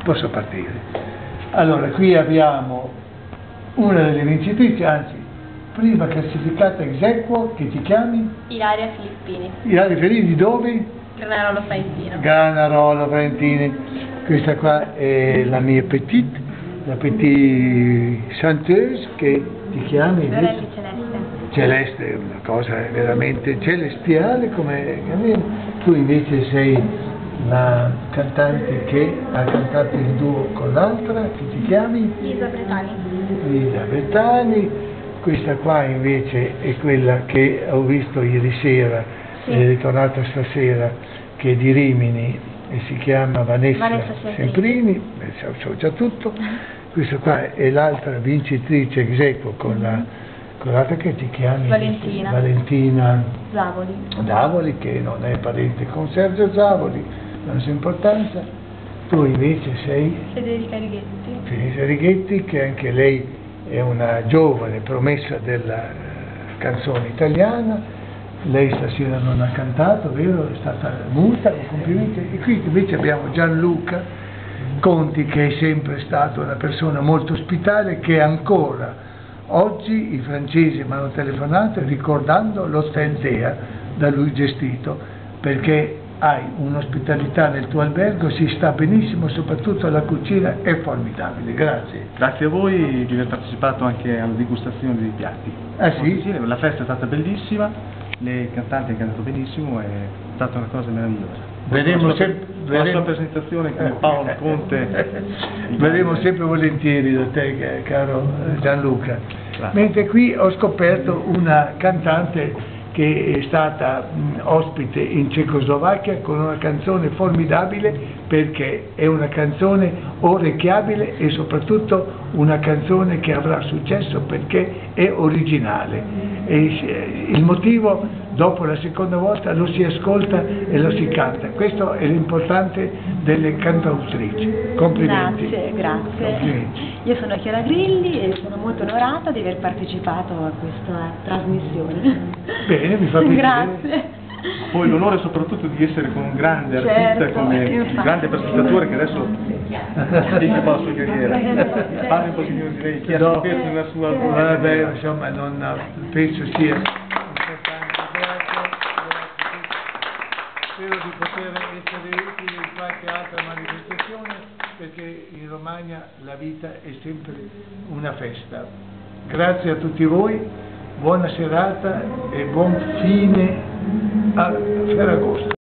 posso partire. Allora, qui abbiamo una delle vincitrici, anzi, prima classificata ex aequo, che ti chiami? Ilaria Filippini. Ilaria Filippini, di dove? Granarolo Faentino. Granarolo Faentini. Questa qua è la mia petite, la petite chanteuse, che ti chiami? Dorelli Celeste. Celeste, è una cosa veramente celestiale, come tu invece sei la cantante che ha cantato il duo con l'altra, che ti chiami? Lisa Bretani. Lisa Bretani. Questa qua invece è quella che ho visto ieri sera, sì, è ritornata stasera, che è di Rimini e si chiama Vanessa Semprini, so già tutto. Questa qua è l'altra vincitrice ex aequo con l'altra, che ti chiami? Valentina Zavoli, che non è parente con Sergio Zavoli, non ha sua importanza. Tu invece sei? Federica Righetti. Federica Righetti, che anche lei è una giovane promessa della canzone italiana. Lei stasera non ha cantato, vero? È stata muta, complimenti. E qui invece abbiamo Gianluca Conti, che è sempre stato una persona molto ospitale, che ancora oggi i francesi mi hanno telefonato ricordando l'Hôtel Dea da lui gestito, perché hai un'ospitalità nel tuo albergo, si sta benissimo, soprattutto la cucina è formidabile. Grazie. Grazie a voi di aver partecipato anche alla degustazione dei piatti. Ah sì? Sì, la festa è stata bellissima, le cantanti hanno cantato benissimo, è stata una cosa meravigliosa. Vedremo sempre la sua presentazione con Paolo Conte. Vedremo sempre volentieri da te, caro Gianluca. Grazie. Mentre qui ho scoperto una cantante che è stata ospite in Cecoslovacchia con una canzone formidabile, perché è una canzone orecchiabile e soprattutto una canzone che avrà successo perché è originale. E il motivo, dopo la seconda volta lo si ascolta e lo si canta. Questo è l'importante delle cantautrici. Complimenti. Grazie. Complimenti. Io sono Chiara Grilli e sono molto onorata di aver partecipato a questa trasmissione. Bene, mi fa piacere. Grazie. Poi l'onore soprattutto di essere con un grande artista, come un grande presentatore che adesso dice un po' la sua carriera. Parli un pochino di lei, chi ha scoperto nella sua... Vabbè, insomma, non penso sia importante. Grazie. Spero di poter essere utile in qualche altra manifestazione, perché in Romagna la vita è sempre una festa. Grazie a tutti voi, buona serata e buon fine a Ferragosto.